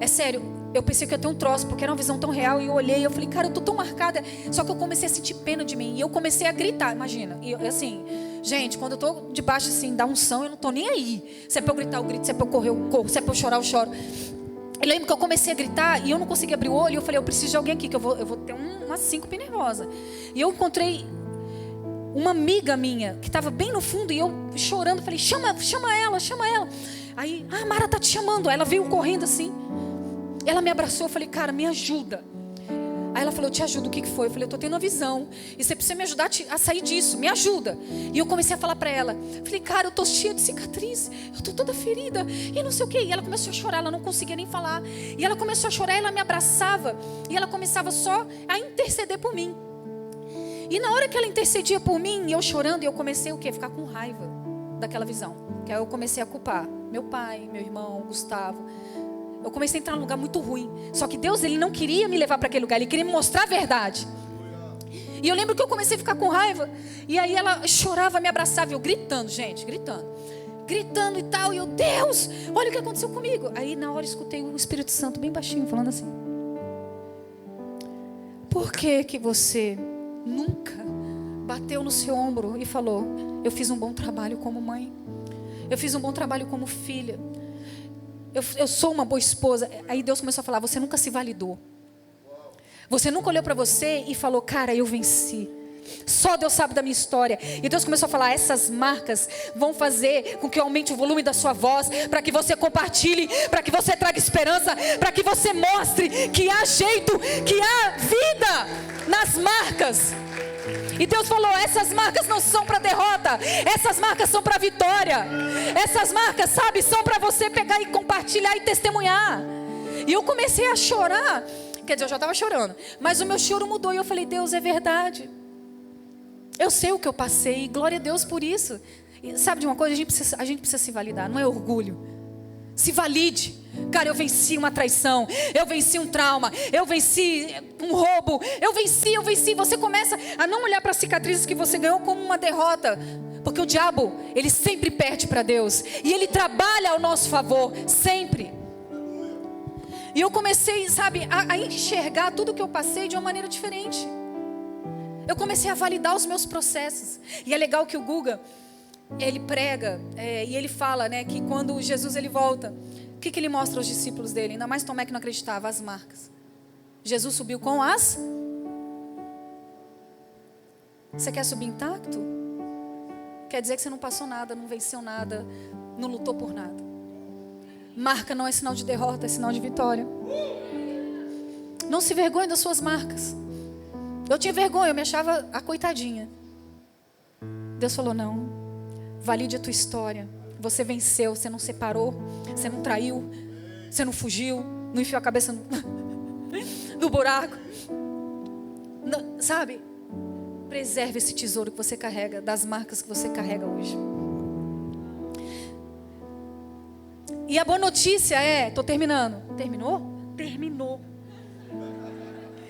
é sério, eu pensei que eu ia ter um troço, porque era uma visão tão real. E eu olhei, eu falei, cara, eu tô tão marcada. Só que eu comecei a sentir pena de mim. E eu comecei a gritar, imagina. E assim, gente, quando eu tô debaixo assim, da unção, eu não tô nem aí. Se é pra eu gritar, eu grito. Se é pra eu correr, eu corro. Se é pra eu chorar, eu choro. Eu lembro que eu comecei a gritar e eu não conseguia abrir o olho. E eu falei, eu preciso de alguém aqui, que eu vou ter uma síncope nervosa. E eu encontrei uma amiga minha, que estava bem no fundo. E eu chorando, falei, chama ela. Aí, a Mara tá te chamando. Aí ela veio correndo assim. Ela me abraçou, eu falei, cara, me ajuda. Aí ela falou, eu te ajudo, o que foi? Eu falei, eu tô tendo uma visão e você precisa me ajudar a sair disso, me ajuda. E eu comecei a falar para ela, falei, cara, eu tô cheia de cicatriz, eu tô toda ferida e não sei o que. E ela começou a chorar, ela não conseguia nem falar. E ela começou a chorar, ela me abraçava e ela começava só a interceder por mim. E na hora que ela intercedia por mim, eu chorando, eu comecei o quê? Ficar com raiva daquela visão. Que aí eu comecei a culpar meu pai, meu irmão, Gustavo. Eu comecei a entrar num lugar muito ruim. Só que Deus, Ele não queria me levar para aquele lugar. Ele queria me mostrar a verdade. E eu lembro que eu comecei a ficar com raiva. E aí ela chorava, me abraçava. E eu gritando, gente, gritando e tal. E eu, Deus, olha o que aconteceu comigo. Aí na hora eu escutei o Espírito Santo bem baixinho falando assim, por que que você nunca bateu no seu ombro e falou: eu fiz um bom trabalho como mãe, eu fiz um bom trabalho como filha, eu sou uma boa esposa? Aí Deus começou a falar: você nunca se validou. Você nunca olhou para você e falou: cara, eu venci. Só Deus sabe da minha história. E Deus começou a falar: essas marcas vão fazer com que aumente o volume da sua voz, para que você compartilhe, para que você traga esperança, para que você mostre que há jeito, que há vida nas marcas. E Deus falou: essas marcas não são para derrota, essas marcas são para vitória. Essas marcas, sabe, são para você pegar e compartilhar e testemunhar. E eu comecei a chorar. Quer dizer, eu já estava chorando, mas o meu choro mudou. E eu falei: Deus, é verdade. Eu sei o que eu passei, e glória a Deus por isso. E sabe de uma coisa? A gente precisa se validar, não é orgulho. Se valide. Cara, eu venci uma traição, eu venci um trauma, eu venci um roubo, eu venci. Você começa a não olhar para as cicatrizes que você ganhou como uma derrota. Porque o diabo, ele sempre perde para Deus. E ele trabalha ao nosso favor, sempre. E eu comecei, sabe, a enxergar tudo que eu passei de uma maneira diferente. Eu comecei a validar os meus processos. E é legal que o Guga, ele prega, e ele fala, né, que quando Jesus ele volta, o que ele mostra aos discípulos dele? Ainda mais Tomé, que não acreditava: as marcas. Jesus subiu com as... Você quer subir intacto? Quer dizer que você não passou nada, não venceu nada, não lutou por nada. Marca não é sinal de derrota, é sinal de vitória. Não se vergonhe das suas marcas. Eu tinha vergonha, eu me achava a coitadinha. Deus falou: não, valide a tua história. Você venceu, você não separou, você não traiu, você não fugiu, não enfiou a cabeça no buraco. Não, sabe? Preserve esse tesouro que você carrega, das marcas que você carrega hoje. E a boa notícia é... Estou terminando. Terminou? Terminou.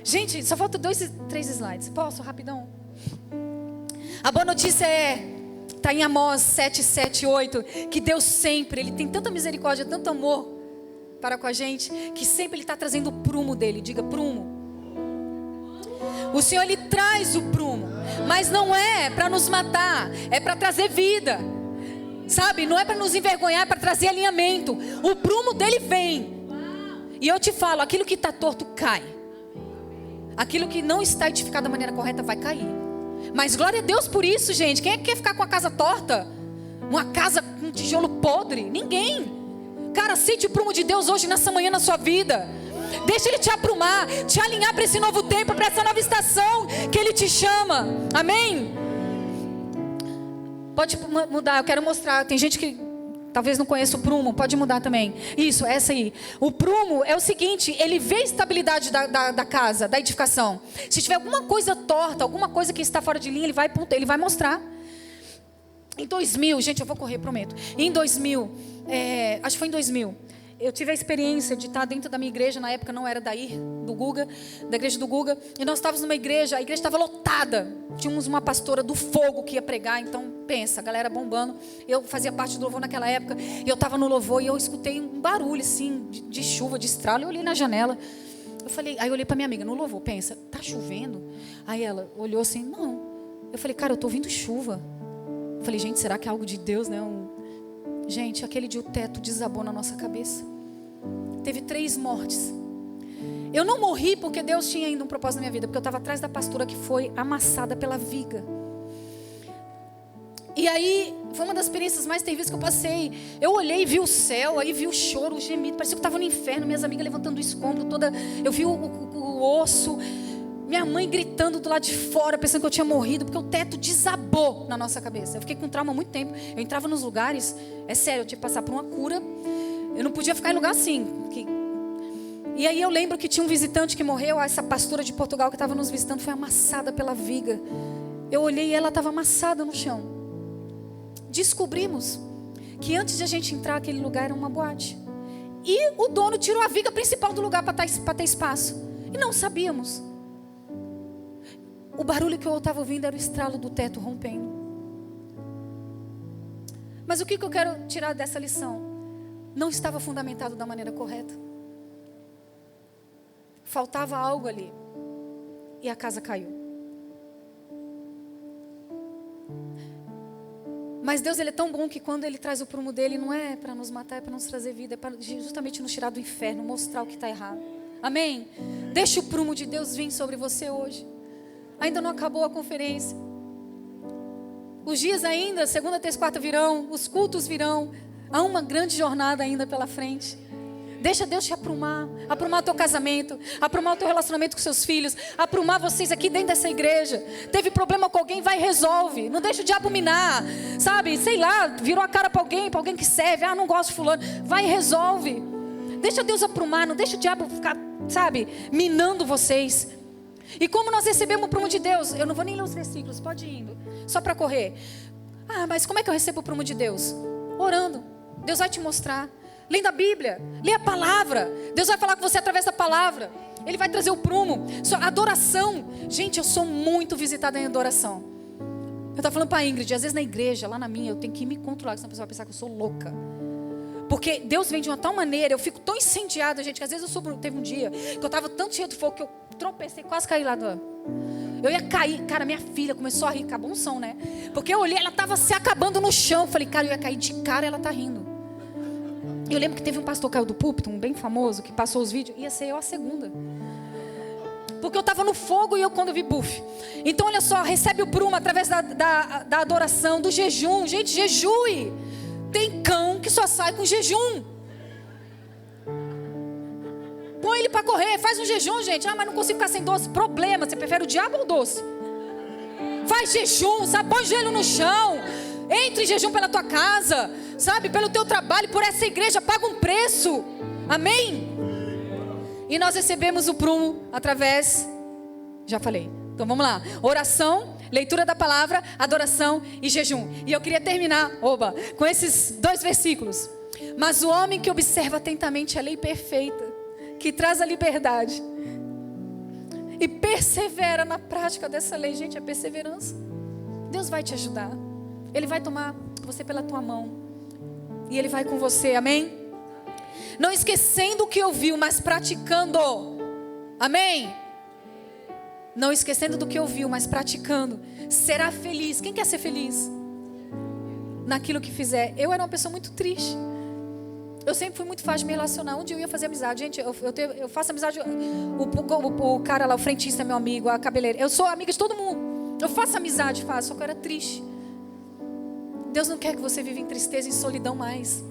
Gente, só faltam 2, 3 slides. Posso, rapidão? A boa notícia está em Amós 7, 7, 8. Que Deus sempre, Ele tem tanta misericórdia, tanto amor para com a gente, que sempre Ele está trazendo o prumo dEle. Diga: prumo. O Senhor, Ele traz o prumo. Mas não é para nos matar, é para trazer vida. Sabe, não é para nos envergonhar, é para trazer alinhamento. O prumo dele vem. E eu te falo, aquilo que está torto cai. Aquilo que não está edificado da maneira correta vai cair. Mas glória a Deus por isso, gente. Quem é que quer ficar com a casa torta? Uma casa com tijolo podre? Ninguém. Cara, aceite o prumo de Deus hoje, nessa manhã, na sua vida. Deixa Ele te aprumar, te alinhar para esse novo tempo, para essa nova estação que Ele te chama. Amém? Pode mudar, eu quero mostrar. Tem gente que talvez não conheça o prumo. Pode mudar também. Isso, essa aí. O prumo é o seguinte: ele vê a estabilidade da casa, da edificação. Se tiver alguma coisa torta, alguma coisa que está fora de linha, ele vai mostrar. Em 2000, gente, eu vou correr, prometo. Em 2000, acho que foi em 2000, eu tive a experiência de estar dentro da minha igreja. Na época não era daí, do Guga, da igreja do Guga. E nós estávamos numa igreja, a igreja estava lotada. Tínhamos uma pastora do fogo que ia pregar. Então, pensa, a galera bombando. Eu fazia parte do louvor naquela época. E eu estava no louvor e eu escutei um barulho assim, de chuva, de estralo. Eu olhei na janela. Aí eu olhei para minha amiga, no louvor, pensa, tá chovendo? Aí ela olhou assim, não. Eu falei: cara, eu estou ouvindo chuva. Eu falei: gente, será que é algo de Deus, né? Gente, aquele dia o teto desabou na nossa cabeça. Teve 3 mortes. Eu não morri porque Deus tinha ainda um propósito na minha vida, porque eu estava atrás da pastora que foi amassada pela viga. E aí, foi uma das experiências mais terríveis que eu passei. Eu olhei e vi o céu, aí vi o choro, o gemido. Parecia que eu estava no inferno, minhas amigas levantando o escombro toda. Eu vi o osso. Minha mãe gritando do lado de fora, pensando que eu tinha morrido, porque o teto desabou na nossa cabeça. Eu fiquei com trauma há muito tempo. Eu entrava nos lugares, é sério, eu tinha que passar por uma cura. Eu não podia ficar em lugar assim. E aí eu lembro que tinha um visitante que morreu. Essa pastora de Portugal que estava nos visitando foi amassada pela viga. Eu olhei e ela estava amassada no chão. Descobrimos que antes de a gente entrar, aquele lugar era uma boate. E o dono tirou a viga principal do lugar para ter espaço. E não sabíamos. O barulho que eu estava ouvindo era o estralo do teto rompendo. Mas o que eu quero tirar dessa lição? Não estava fundamentado da maneira correta. Faltava algo ali. e a casa caiu. Mas Deus, Ele é tão bom que quando Ele traz o prumo dele, não é para nos matar, é para nos trazer vida, é para justamente nos tirar do inferno, mostrar o que está errado. Amém? Deixa o prumo de Deus vir sobre você hoje. Ainda não acabou a conferência. Os dias ainda, segunda, terça, quarta virão, os cultos virão. Há uma grande jornada ainda pela frente. Deixa Deus te aprumar teu casamento, aprumar o teu relacionamento com seus filhos, aprumar vocês aqui dentro dessa igreja. Teve problema com alguém, vai e resolve. Não deixa o diabo minar, sabe? Sei lá, virou a cara para alguém que serve. Ah, não gosto de fulano. Vai e resolve. Deixa Deus aprumar, não deixa o diabo ficar, sabe, minando vocês. E como nós recebemos o prumo de Deus, eu não vou nem ler os versículos, pode ir indo, só para correr. Ah, mas como é que eu recebo o prumo de Deus? Orando. Deus vai te mostrar. Lendo a Bíblia, lê a palavra. Deus vai falar com você através da palavra. Ele vai trazer o prumo. Adoração. Gente, eu sou muito visitada em adoração. Eu estava falando para a Ingrid, às vezes na igreja, lá na minha, eu tenho que me controlar, senão a pessoa vai pensar que eu sou louca. Porque Deus vem de uma tal maneira, eu fico tão incendiada, gente, que às vezes teve um dia que eu estava tanto cheio de fogo que eu tropecei, quase caí lá eu ia cair. Cara, minha filha começou a rir, acabou um som, né? Porque eu olhei, ela estava se acabando no chão. Eu falei, cara, eu ia cair de cara, ela está rindo. Eu lembro que teve um pastor que caiu do púlpito, um bem famoso, que passou os vídeos. Ia ser eu a segunda. Porque eu estava no fogo e quando eu vi, buf. Então, olha só, recebe o prumo através da adoração, do jejum. Gente, jejue. Tem cão que só sai com jejum. Põe ele para correr, faz um jejum, gente. Ah, mas não consigo ficar sem doce. Problema, você prefere o diabo ou o doce? Faz jejum, sabe? Põe o joelho no chão. Entre em jejum pela tua casa, sabe? Pelo teu trabalho, por essa igreja, paga um preço. Amém? E nós recebemos o prumo através, já falei. Então vamos lá. Oração, leitura da palavra, adoração e jejum. E eu queria terminar, com esses 2 versículos. Mas o homem que observa atentamente a lei perfeita, que traz a liberdade, e persevera na prática dessa lei. Gente, é perseverança. Deus vai te ajudar. Ele vai tomar você pela tua mão. E Ele vai com você, amém? Não esquecendo o que ouviu, mas praticando. Amém? Não esquecendo do que ouviu, mas praticando. Será feliz. Quem quer ser feliz? Naquilo que fizer. Eu era uma pessoa muito triste. Eu sempre fui muito fácil de me relacionar. Um dia eu ia fazer amizade. Gente, eu faço amizade. O cara lá, o frentista é meu amigo, a cabeleireira. Eu sou amiga de todo mundo. Eu faço amizade, só que eu era triste. Deus não quer que você viva em tristeza e solidão mais.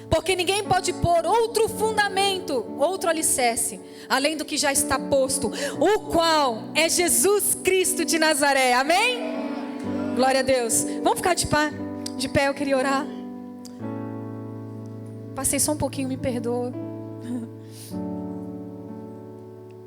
Porque ninguém pode pôr outro fundamento, outro alicerce, além do que já está posto, o qual é Jesus Cristo de Nazaré. Amém? Glória a Deus. Vamos ficar de pé, eu queria orar. Passei só um pouquinho, me perdoa.